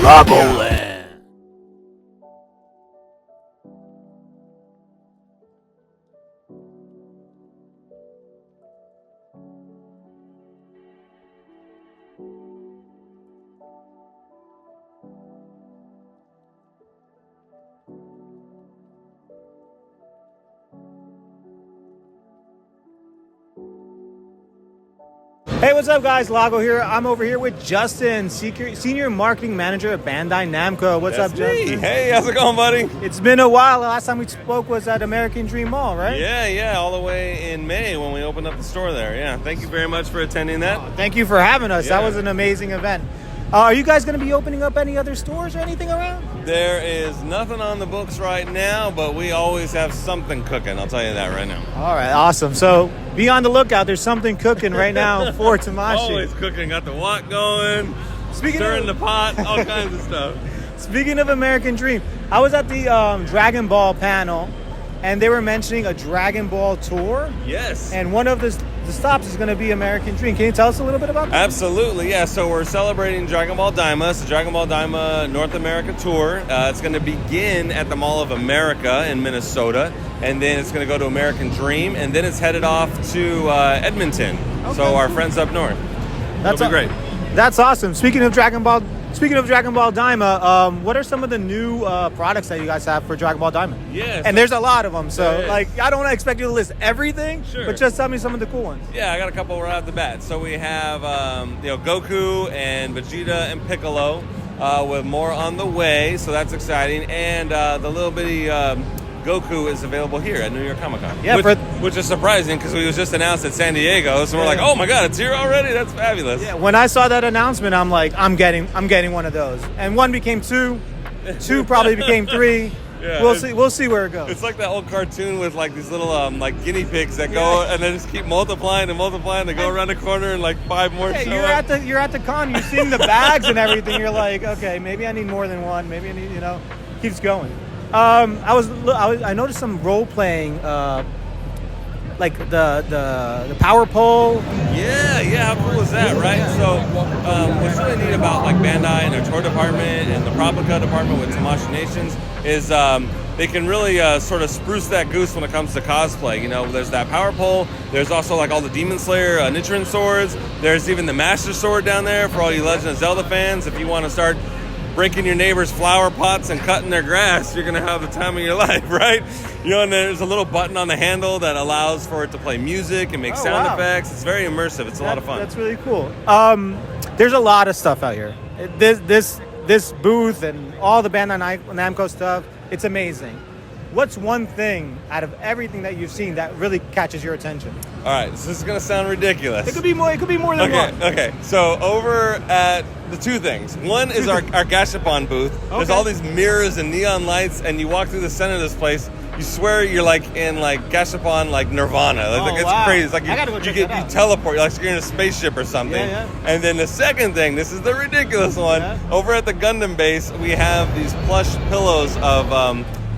Lagoland. Hey, what's up, guys? Lago here. I'm over here with Justin, Senior Marketing Manager at Bandai Namco. What's up, Justin? Hey, how's it going, buddy? It's been a while. The last time we spoke was at American Dream Mall, right? Yeah, all the way in May when we opened up the store there. Yeah, thank you very much for attending that. Oh, thank you for having us. Yeah. That was an amazing event. Are you guys going to be opening up any other stores or anything around? There is nothing on the books right now, but we always have something cooking. I'll tell you that right now. All right, awesome. So be on the lookout. There's something cooking right now for Tamashi. Always cooking. Got the wok going, stirring the pot, all kinds of stuff. Speaking of American Dream, I was at the Dragon Ball panel, and they were mentioning a Dragon Ball tour. Yes. And one of the stops is going to be American Dream. Can you tell us a little bit about that? Absolutely, yeah. So we're celebrating Dragon Ball Daima. It's the Dragon Ball Daima North America tour. It's going to begin at the Mall of America in Minnesota, and then it's going to go to American Dream, and then it's headed off to Edmonton. Okay. So our friends up north. That'll be great. That's awesome. Speaking of Dragon Ball Daima, what are some of the new products that you guys have for Dragon Ball Daima? Yes. And there's a lot of them, so I don't expect you to list everything, but just tell me some of the cool ones. Yeah, I got a couple right off the bat. So we have Goku and Vegeta and Piccolo with more on the way, so that's exciting. And the little bitty Goku is available here at New York Comic Con. Yeah, which is surprising because we was just announced at San Diego, so we're like, oh my god, it's here already. That's fabulous. Yeah, when I saw that announcement, I'm like, I'm getting one of those, and one became two probably became three. Yeah, we'll see where it goes. It's like that old cartoon with like these little like guinea pigs that go and they just keep multiplying and multiplying. They go around the corner and like 5 more show up. You're at the con. You're seeing the bags and everything. You're like, okay, maybe I need more than one. Maybe I need, keeps going. I noticed some role playing, like the power pole. Yeah, how cool is that, right? So what's really neat about like Bandai and their tour department and the Proplica department with Tamashi Nations is they can really sort of spruce that goose when it comes to cosplay. There's that power pole. There's also like all the Demon Slayer Nichiren swords. There's even the Master Sword down there for all you Legend of Zelda fans. If you want to start breaking your neighbor's flower pots and cutting their grass, you're gonna have the time of your life, right? And there's a little button on the handle that allows for it to play music and make sound effects. It's very immersive. It's a lot of fun. That's really cool. There's a lot of stuff out here. This booth and all the Bandai Namco stuff, it's amazing. What's one thing out of everything that you've seen that really catches your attention? All right, so this is gonna sound ridiculous. It could be more than one. Okay. So over at the two things. One is our Gashapon booth. Okay. There's all these mirrors and neon lights, and you walk through the center of this place. You swear you're like in like Gashapon, like Nirvana. It's crazy. It's like you teleport. You're like you're in a spaceship or something. Yeah. And then the second thing, this is the ridiculous one. Yeah. Over at the Gundam base, we have these plush pillows of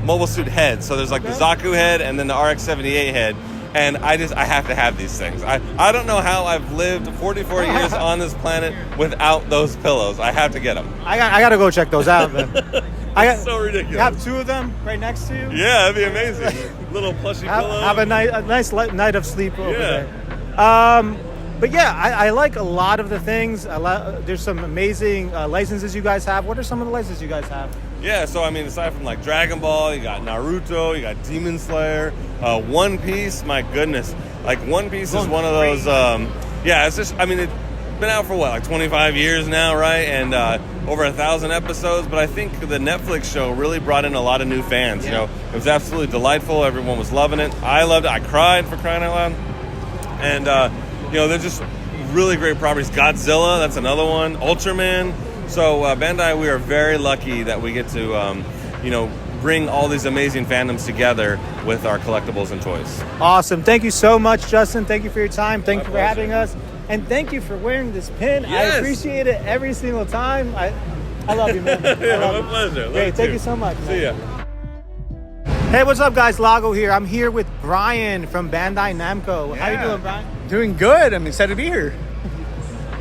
mobile suit heads. So there's like the Zaku head and then the RX-78 head. And I have to have these things. I don't know how I've lived 44 years on this planet without those pillows. I have to get them. I got to go check those out, man. It's so ridiculous. You have two of them right next to you? Yeah, that'd be amazing. Little plushy pillows. Have a nice night of sleep over there. But yeah, I like a lot of the things. There's some amazing licenses you guys have. What are some of the licenses you guys have? Yeah, so I mean, aside from like Dragon Ball, you got Naruto, you got Demon Slayer, One Piece. My goodness, like One Piece is one of those. It's just, I mean, it's been out for like 25 years now, right? And over 1,000 episodes. But I think the Netflix show really brought in a lot of new fans. It was absolutely delightful. Everyone was loving it. I loved it. I cried for crying out loud. And they're just really great properties. Godzilla, that's another one. Ultraman. So Bandai, we are very lucky that we get to, bring all these amazing fandoms together with our collectibles and toys. Awesome. Thank you so much, Justin. Thank you for your time. Thank you for having us. And thank you for wearing this pin. Yes. I appreciate it every single time. I love you, man. My pleasure. Great. Thank you so much, man. See ya. Hey, what's up, guys? Lago here. I'm here with Brian from Bandai Namco. How you doing, Brian? Doing good. I'm excited to be here.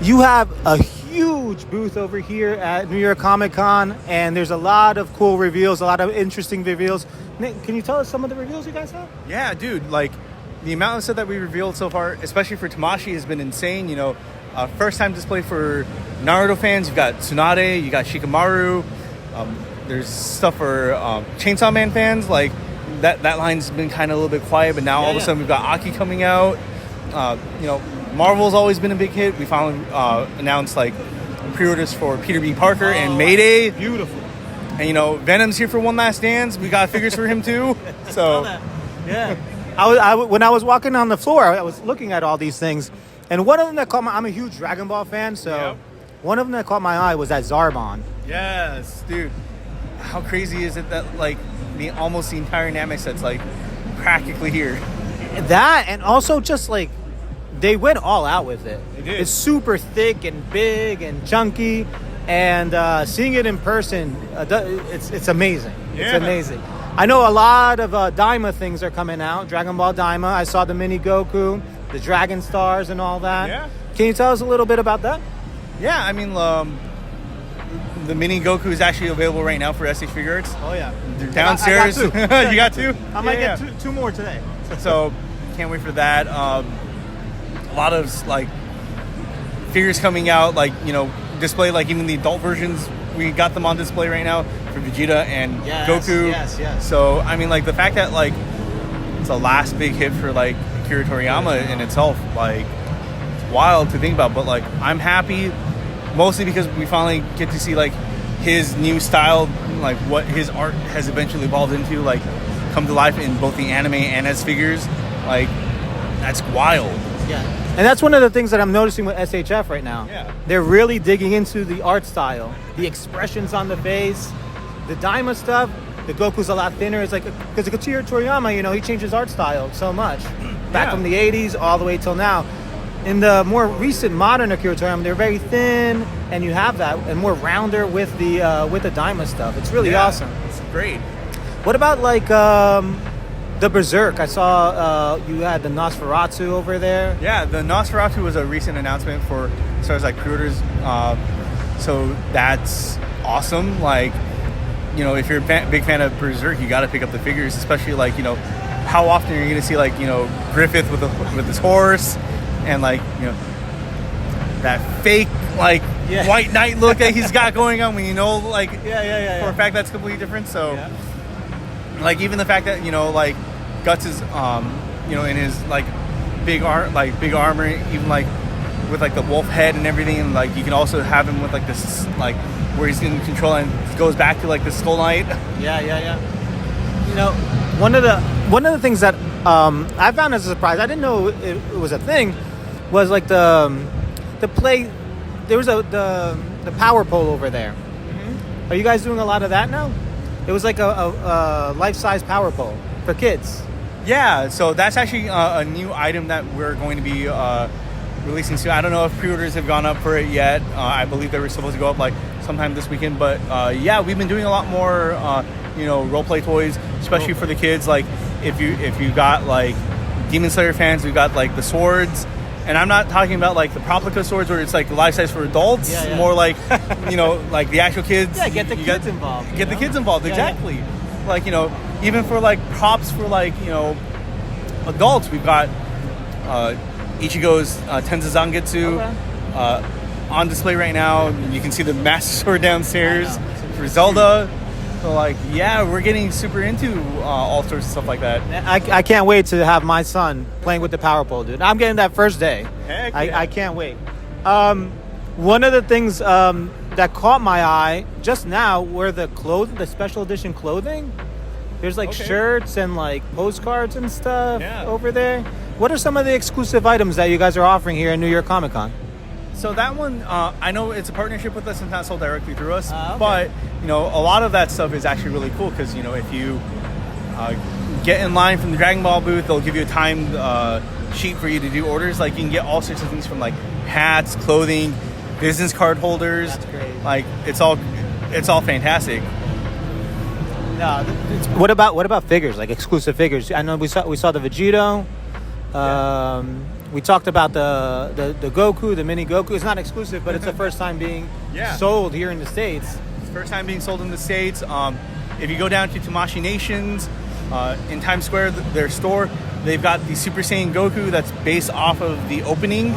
You have a huge booth over here at New York Comic Con, and there's a lot of cool reveals, a lot of interesting reveals. Nick, can you tell us some of the reveals you guys have? Yeah, dude, like the amount of stuff that we revealed so far, especially for Tamashi, has been insane. You know, first time display for Naruto fans. You've got Tsunade, you got Shikamaru. There's stuff for Chainsaw Man fans. Like that line's been kind of a little bit quiet, but now all of a sudden we've got Aki coming out. You know, Marvel's always been a big hit. We finally announced like pre-orders for Peter B. Parker and Mayday. Beautiful. And you know, Venom's here for one last dance. We got figures for him too. So yeah, when I was walking on the floor, I was looking at all these things, and one of them that caught my. I'm a huge Dragon Ball fan, so one of them that caught my eye was that Zarbon. Yes, dude. How crazy is it that like almost the entire Namek set's like practically here? That, and also just like they went all out with it. They did. It's super thick and big and chunky, and seeing it in person, it's amazing. Yeah. It's amazing. I know a lot of Daima things are coming out. Dragon Ball Daima. I saw the Mini Goku, the Dragon Stars, and all that. Yeah. Can you tell us a little bit about that? Yeah, I mean, the Mini Goku is actually available right now for SH Figure Arts. Oh yeah, they're downstairs. I got two. You got two? I might get two more today. So can't wait for that. A lot of like figures coming out, like, you know, display, like even the adult versions. We got them on display right now for Vegeta and Goku. Yes. So I mean, like the fact that like it's a last big hit for like Akira Toriyama in itself, like it's wild to think about. But like I'm happy, mostly because we finally get to see like his new style, like what his art has eventually evolved into, like come to life in both the anime and as figures. Like that's wild. Yeah. And that's one of the things that I'm noticing with SHF right now. Yeah. They're really digging into the art style, the expressions on the face, the Daima stuff. The Goku's a lot thinner. It's like, because Akira Toriyama, you know, he changed his art style so much. Back from the 80s all the way till now. In the more recent modern Akira Toriyama, they're very thin, and you have that, and more rounder with the Daima stuff. It's really awesome. It's great. What about like the Berserk? I saw you had the Nosferatu over there. Yeah, the Nosferatu was a recent announcement for as far as like pre-orders. So that's awesome. Like, you know, if you're a big fan of Berserk, you got to pick up the figures, especially like, you know, how often are you going to see like, you know, Griffith with his horse and like, you know, that fake like White Knight look that he's got going on when you know like for a fact that's completely different. So like even the fact that, you know, like Guts is you know, in his like big armor, even like with like the wolf head and everything, and like you can also have him with like this like where he's in control and goes back to like the Skull Knight. Yeah. You know, one of the things that I found as a surprise, I didn't know it was a thing, was like the play. There was the power pole over there. Mm-hmm. Are you guys doing a lot of that now? It was like a life-size power pole for kids. Yeah, so that's actually a new item that we're going to be releasing soon. I don't know if pre-orders have gone up for it yet. I believe they were supposed to go up like sometime this weekend. But yeah, we've been doing a lot more, you know, role-play toys, especially for the kids. Like if you got like Demon Slayer fans, we've got like the swords. And I'm not talking about like the Proplica swords where it's like life size for adults. Yeah. More like, you know, like the actual kids. Yeah, get the kids involved. Get the kids involved, exactly. Like, you know, even for like props for like, you know, adults, we've got Ichigo's Tenza Zangetsu on display right now. You can see the Master Sword downstairs for Zelda. So like, yeah, we're getting super into all sorts of stuff like that. I can't wait to have my son playing with the power pole, dude. I'm getting that first day. Heck yeah. I can't wait. One of the things that caught my eye just now were the special edition clothing. There's like shirts and like postcards and stuff over there. What are some of the exclusive items that you guys are offering here in New York Comic Con? So that one, I know it's a partnership with us and not sold directly through us, but you know, a lot of that stuff is actually really cool because, you know, if you get in line from the Dragon Ball booth, they'll give you a timed sheet for you to do orders. Like you can get all sorts of things from like hats, clothing, business card holders. That's great. Like it's all fantastic. No, what about figures, like exclusive figures? I know we saw the Vegito. we talked about the Goku, the mini Goku. It's not exclusive, but it's the first time being sold here in the States. First time being sold in the States. If you go down to Tamashii Nations in Times Square, their store, they've got the Super Saiyan Goku that's based off of the opening.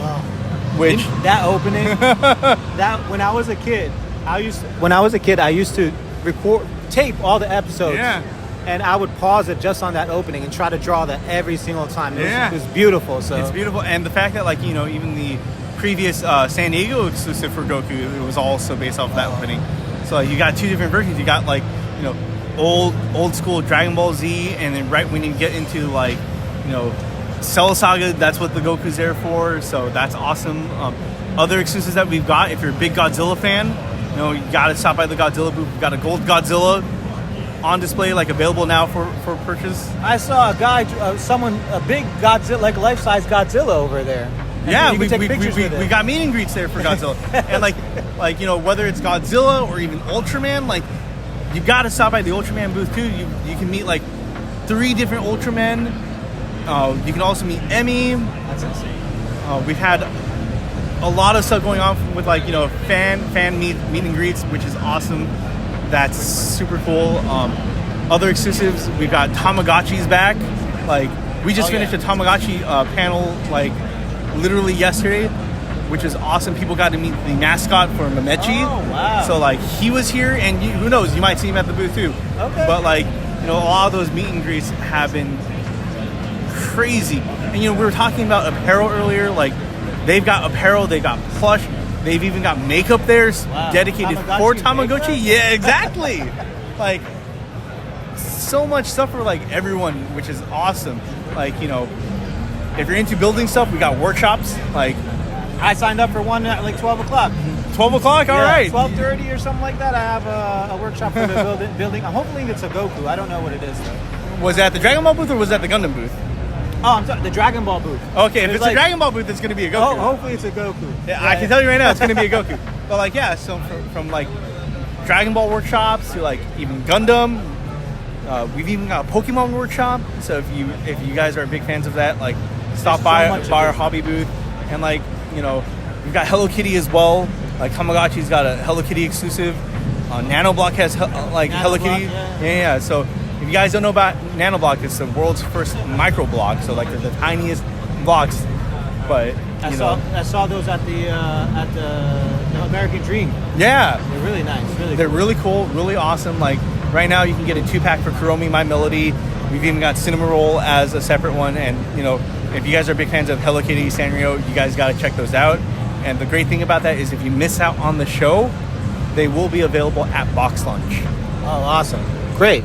Which that opening, that when I was a kid, I used to tape all the episodes. Yeah. And I would pause it just on that opening and try to draw that every single time. It was beautiful. So it's beautiful, and the fact that even the previous San Diego exclusive for Goku, it was also based off of that opening. So you got two different versions. You got old school Dragon Ball Z, and then right when you get into Cell Saga, that's what the Goku's there for. So that's awesome. Other exclusives that we've got, if you're a big Godzilla fan, you got to stop by the Godzilla booth. We've got a gold Godzilla on display, available now for purchase. I saw a guy, a big Godzilla, life-size Godzilla over there. Yeah, we take pictures with it. We got meet and greets there for Godzilla, and whether it's Godzilla or even Ultraman, you got to stop by the Ultraman booth too. You can meet 3 different Ultramen. You can also meet Emmy. That's insane. We've had a lot of stuff going on with fan meet and greets, which is awesome. That's super cool. Other exclusives, we've got Tamagotchis back. We just finished a Tamagotchi panel literally yesterday, which is awesome. People got to meet the mascot for Mamechi. Oh, wow. So he was here, and who knows, you might see him at the booth too. Okay. But a lot of those meet and greets have been crazy. And we were talking about apparel earlier. They've got apparel, they've got plush, they've even got makeup there dedicated for Tamagotchi. Makeup? Yeah, exactly. So much stuff for everyone, which is awesome. If you're into building stuff, we got workshops. I signed up for one at 12 o'clock. 12 o'clock? All right. 12:30 or something like that. I have a workshop for the building. Hopefully it's a Goku. I don't know what it is though. Was that the Dragon Ball booth or was that the Gundam booth? Oh, I'm sorry, the Dragon Ball booth. Okay, if it's a Dragon Ball booth, it's going to be a Goku. Hopefully it's a Goku. Yeah, I can tell you right now, it's going to be a Goku. But so from Dragon Ball workshops to even Gundam, we've even got a Pokemon workshop. So if you guys are big fans of that, stop by our hobby booth, and we've got Hello Kitty as well. Tamagotchi's got a Hello Kitty exclusive. Nanoblock has Hello Kitty. Yeah. So if you guys don't know about Nanoblock, it's the world's first microblock. So they're the tiniest blocks. But I saw those at the American Dream. Yeah, they're really nice. They're really cool, really awesome. Right now, you can get a 2-pack for Kuromi My Melody. We've even got Cinema Roll as a separate one. And if you guys are big fans of Hello Kitty, Sanrio, you guys got to check those out. And the great thing about that is if you miss out on the show, they will be available at box lunch. Oh, awesome. Great.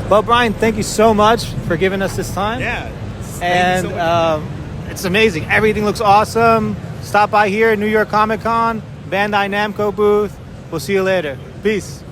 Well, Brian, thank you so much for giving us this time. Yeah. And it's amazing. Everything looks awesome. Stop by here at New York Comic Con, Bandai Namco booth. We'll see you later. Peace.